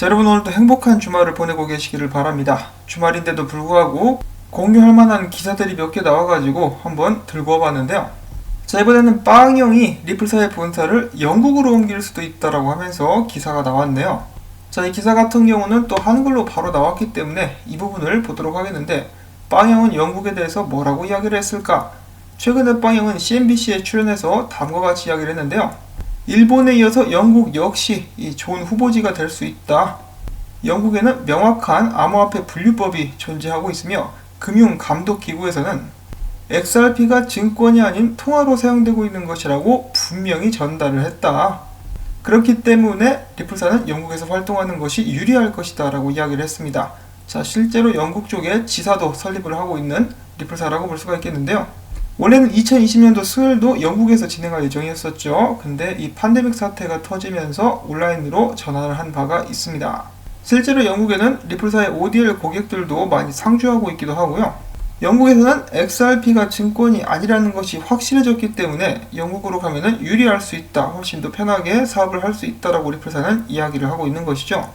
자, 여러분 오늘도 행복한 주말을 보내고 계시기를 바랍니다. 주말인데도 불구하고 공유할 만한 기사들이 몇 개 나와가지고 한번 들고 와봤는데요. 자, 이번에는 빵형이 리플사의 본사를 영국으로 옮길 수도 있다라고 하면서 기사가 나왔네요. 자, 이 기사 같은 경우는 또 한글로 바로 나왔기 때문에 이 부분을 보도록 하겠는데, 빵형은 영국에 대해서 뭐라고 이야기를 했을까? 최근에 빵형은 CNBC에 출연해서 다음과 같이 이야기를 했는데요. 일본에 이어서 영국 역시 좋은 후보지가 될 수 있다. 영국에는 명확한 암호화폐 분류법이 존재하고 있으며 금융감독기구에서는 XRP가 증권이 아닌 통화로 사용되고 있는 것이라고 분명히 전달을 했다. 그렇기 때문에 리플사는 영국에서 활동하는 것이 유리할 것이다 라고 이야기를 했습니다. 자, 실제로 영국 쪽에 지사도 설립을 하고 있는 리플사라고 볼 수가 있겠는데요. 원래는 2020년도 수요일도 영국에서 진행할 예정이었었죠. 근데 이 팬데믹 사태가 터지면서 온라인으로 전환을 한 바가 있습니다. 실제로 영국에는 리플사의 ODL 고객들도 많이 상주하고 있기도 하고요. 영국에서는 XRP가 증권이 아니라는 것이 확실해졌기 때문에 영국으로 가면은 유리할 수 있다. 훨씬 더 편하게 사업을 할 수 있다라고 리플사는 이야기를 하고 있는 것이죠.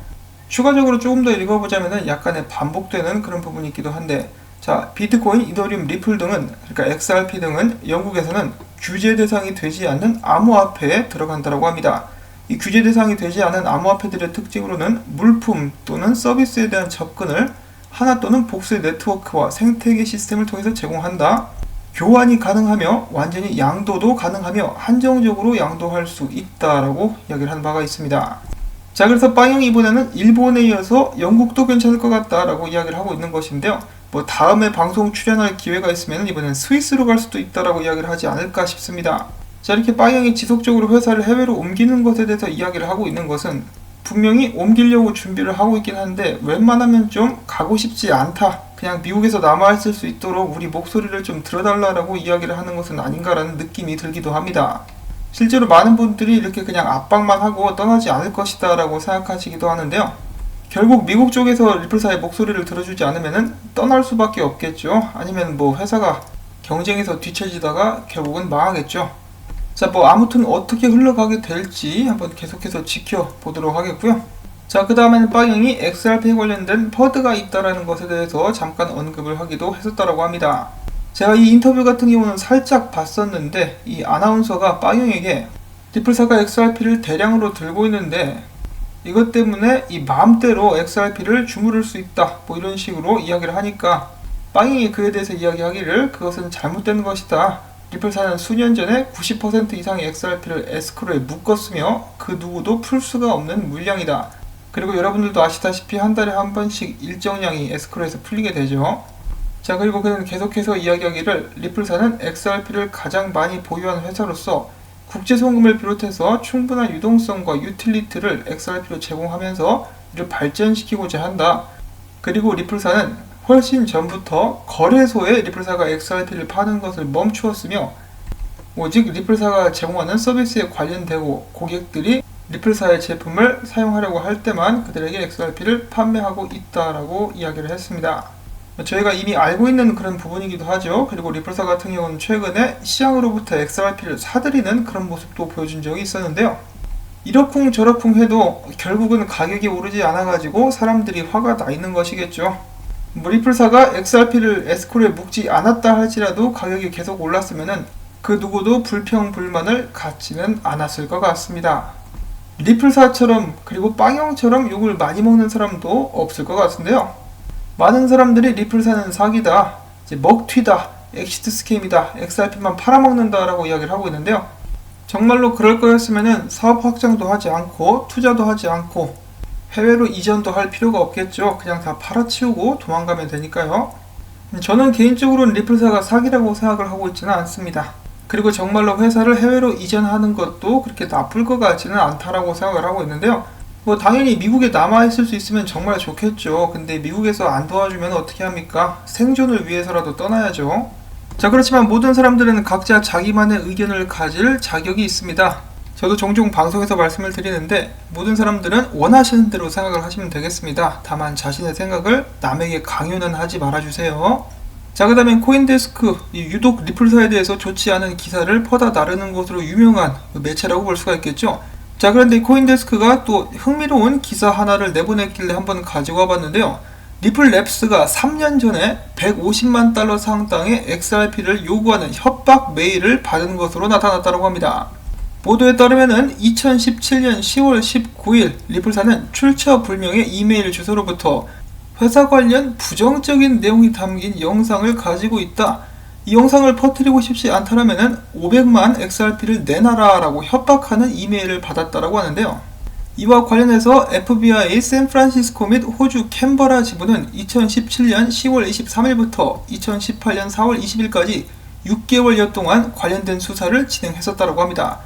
추가적으로 조금 더 읽어보자면은 약간의 반복되는 그런 부분이 있기도 한데, 자, 비트코인, 이더리움, 리플 등은, 그러니까 XRP 등은 영국에서는 규제 대상이 되지 않는 암호화폐에 들어간다고 합니다. 이 규제 대상이 되지 않은 암호화폐들의 특징으로는 물품 또는 서비스에 대한 접근을 하나 또는 복수의 네트워크와 생태계 시스템을 통해서 제공한다. 교환이 가능하며 완전히 양도도 가능하며 한정적으로 양도할 수 있다라고 이야기를 한 바가 있습니다. 자, 그래서 빵형이 이번에는 일본에 이어서 영국도 괜찮을 것 같다라고 이야기를 하고 있는 것인데요. 다음에 방송 출연할 기회가 있으면 이번엔 스위스로 갈 수도 있다라고 이야기를 하지 않을까 싶습니다. 자, 이렇게 빵형이 지속적으로 회사를 해외로 옮기는 것에 대해서 이야기를 하고 있는 것은 분명히 옮기려고 준비를 하고 있긴 한데 웬만하면 좀 가고 싶지 않다. 그냥 미국에서 남아있을 수 있도록 우리 목소리를 좀 들어달라고 이야기를 하는 것은 아닌가라는 느낌이 들기도 합니다. 실제로 많은 분들이 이렇게 그냥 압박만 하고 떠나지 않을 것이다 라고 생각하시기도 하는데요. 결국 미국 쪽에서 리플사의 목소리를 들어주지 않으면 떠날 수밖에 없겠죠. 아니면 회사가 경쟁에서 뒤처지다가 결국은 망하겠죠. 자, 아무튼 어떻게 흘러가게 될지 한번 계속해서 지켜보도록 하겠고요. 자, 그 다음에는 빵형이 XRP에 관련된 퍼드가 있다라는 것에 대해서 잠깐 언급을 하기도 했었다라고 합니다. 제가 이 인터뷰 같은 경우는 살짝 봤었는데, 이 아나운서가 빵형에게 리플사가 XRP를 대량으로 들고 있는데 이것 때문에 이 마음대로 XRP를 주무를 수 있다, 이런 식으로 이야기를 하니까 빵형이 그에 대해서 이야기하기를 그것은 잘못된 것이다. 리플사는 수년 전에 90% 이상의 XRP를 에스크로에 묶었으며 그 누구도 풀 수가 없는 물량이다. 그리고 여러분들도 아시다시피 한 달에 한 번씩 일정량이 에스크로에서 풀리게 되죠. 자, 그리고 그는 계속해서 이야기하기를 리플사는 XRP를 가장 많이 보유한 회사로서 국제송금을 비롯해서 충분한 유동성과 유틸리티를 XRP로 제공하면서 이를 발전시키고자 한다. 그리고 리플사는 훨씬 전부터 거래소에 리플사가 XRP를 파는 것을 멈추었으며 오직 리플사가 제공하는 서비스에 관련되고 고객들이 리플사의 제품을 사용하려고 할 때만 그들에게 XRP를 판매하고 있다라고 이야기를 했습니다. 저희가 이미 알고 있는 그런 부분이기도 하죠. 그리고 리플사 같은 경우는 최근에 시장으로부터 XRP를 사들이는 그런 모습도 보여준 적이 있었는데요. 이러쿵 저러쿵 해도 결국은 가격이 오르지 않아가지고 사람들이 화가 나 있는 것이겠죠. 리플사가 XRP를 에스크로에 묶지 않았다 할지라도 가격이 계속 올랐으면 그 누구도 불평불만을 갖지는 않았을 것 같습니다. 리플사처럼 그리고 빵형처럼 욕을 많이 먹는 사람도 없을 것 같은데요. 많은 사람들이 리플사는 사기다, 먹튀다, 엑시트 스캠이다, XRP만 팔아먹는다 라고 이야기를 하고 있는데요. 정말로 그럴 거였으면 사업 확장도 하지 않고 투자도 하지 않고 해외로 이전도 할 필요가 없겠죠. 그냥 다 팔아치우고 도망가면 되니까요. 저는 개인적으로는 리플사가 사기라고 생각을 하고 있지는 않습니다. 그리고 정말로 회사를 해외로 이전하는 것도 그렇게 나쁠 것 같지는 않다라고 생각을 하고 있는데요. 당연히 미국에 남아있을 수 있으면 정말 좋겠죠. 근데 미국에서 안 도와주면 어떻게 합니까? 생존을 위해서라도 떠나야죠. 자, 그렇지만 모든 사람들은 각자 자기만의 의견을 가질 자격이 있습니다. 저도 종종 방송에서 말씀을 드리는데 모든 사람들은 원하시는 대로 생각을 하시면 되겠습니다. 다만 자신의 생각을 남에게 강요는 하지 말아주세요. 자, 그 다음엔 코인데스크, 유독 리플사에 대해서 좋지 않은 기사를 퍼다 나르는 것으로 유명한 매체라고 볼 수가 있겠죠. 자, 그런데 코인데스크가 또 흥미로운 기사 하나를 내보냈길래 한번 가지고 와봤는데요. 리플랩스가 3년 전에 150만 달러 상당의 XRP를 요구하는 협박 메일을 받은 것으로 나타났다고 합니다. 보도에 따르면 2017년 10월 19일 리플사는 출처 불명의 이메일 주소로부터 회사 관련 부정적인 내용이 담긴 영상을 가지고 있다. 이 영상을 퍼뜨리고 싶지 않다면 500만 XRP를 내놔라 라고 협박하는 이메일을 받았다고 하는데요. 이와 관련해서 FBI 샌프란시스코 및 호주 캔버라 지부는 2017년 10월 23일부터 2018년 4월 20일까지 6개월여 동안 관련된 수사를 진행했었다고 합니다.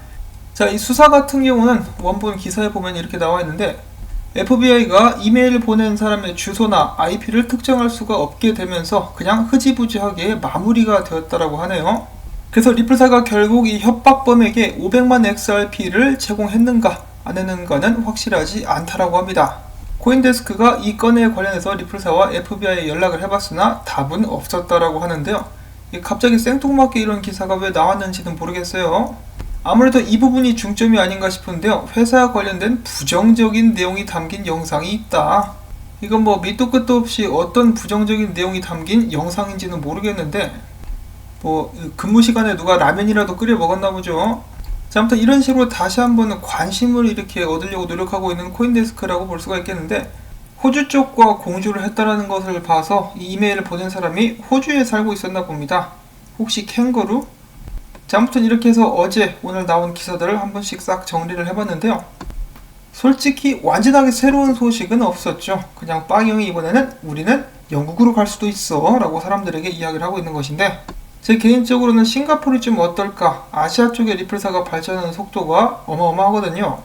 자, 이 수사 같은 경우는 원본 기사에 보면 이렇게 나와 있는데 FBI가 이메일을 보낸 사람의 주소나 IP를 특정할 수가 없게 되면서 그냥 흐지부지하게 마무리가 되었다고 하네요. 그래서 리플사가 결국 이 협박범에게 500만 XRP를 제공했는가 안 했는가는 확실하지 않다라고 합니다. 코인데스크가 이 건에 관련해서 리플사와 FBI에 연락을 해봤으나 답은 없었다라고 하는데요. 갑자기 생뚱맞게 이런 기사가 왜 나왔는지는 모르겠어요. 아무래도 이 부분이 중점이 아닌가 싶은데요. 회사와 관련된 부정적인 내용이 담긴 영상이 있다. 이건 뭐 밑도 끝도 없이 어떤 부정적인 내용이 담긴 영상인지는 모르겠는데 뭐 근무 시간에 누가 라면이라도 끓여 먹었나 보죠. 자, 아무튼 이런 식으로 다시 한번 관심을 이렇게 얻으려고 노력하고 있는 코인데스크라고 볼 수가 있겠는데 호주 쪽과 공조를 했다라는 것을 봐서 이 이메일을 보낸 사람이 호주에 살고 있었나 봅니다. 혹시 캥거루? 자, 아무튼 이렇게 해서 어제 오늘 나온 기사들을 한 번씩 싹 정리를 해봤는데요. 솔직히 완전하게 새로운 소식은 없었죠. 그냥 빵형이 이번에는 우리는 영국으로 갈 수도 있어 라고 사람들에게 이야기를 하고 있는 것인데 제 개인적으로는 싱가포르이 좀 어떨까? 아시아 쪽의 리플사가 발전하는 속도가 어마어마하거든요.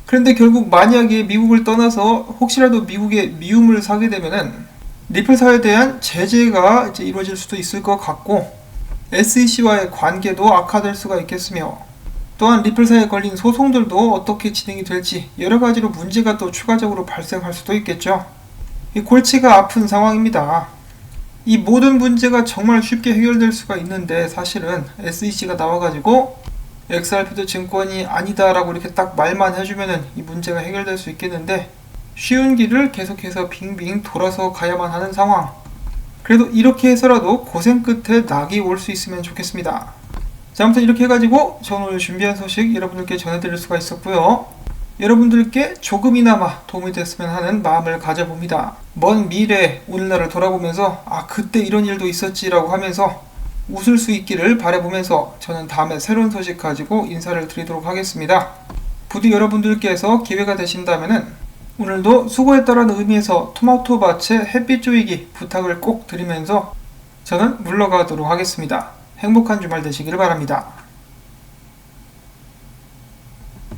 그런데 결국 만약에 미국을 떠나서 혹시라도 미국의 미움을 사게 되면은 리플사에 대한 제재가 이제 이루어질 수도 있을 것 같고 SEC와의 관계도 악화될 수가 있겠으며 또한 리플사에 걸린 소송들도 어떻게 진행이 될지 여러가지로 문제가 또 추가적으로 발생할 수도 있겠죠. 이 골치가 아픈 상황입니다. 이 모든 문제가 정말 쉽게 해결될 수가 있는데 사실은 SEC가 나와가지고 XRP도 증권이 아니다라고 이렇게 딱 말만 해주면은 이 문제가 해결될 수 있겠는데 쉬운 길을 계속해서 빙빙 돌아서 가야만 하는 상황. 그래도 이렇게 해서라도 고생 끝에 낙이 올 수 있으면 좋겠습니다. 자, 아무튼 이렇게 해가지고 저 오늘 준비한 소식 여러분들께 전해드릴 수가 있었고요. 여러분들께 조금이나마 도움이 됐으면 하는 마음을 가져봅니다. 먼 미래 오늘날을 돌아보면서 그때 이런 일도 있었지라고 하면서 웃을 수 있기를 바라보면서 저는 다음에 새로운 소식 가지고 인사를 드리도록 하겠습니다. 부디 여러분들께서 기회가 되신다면은 오늘도 수고했다라는 의미에서 토마토 밭에 햇빛 조이기 부탁을 꼭 드리면서 저는 물러가도록 하겠습니다. 행복한 주말 되시길 바랍니다.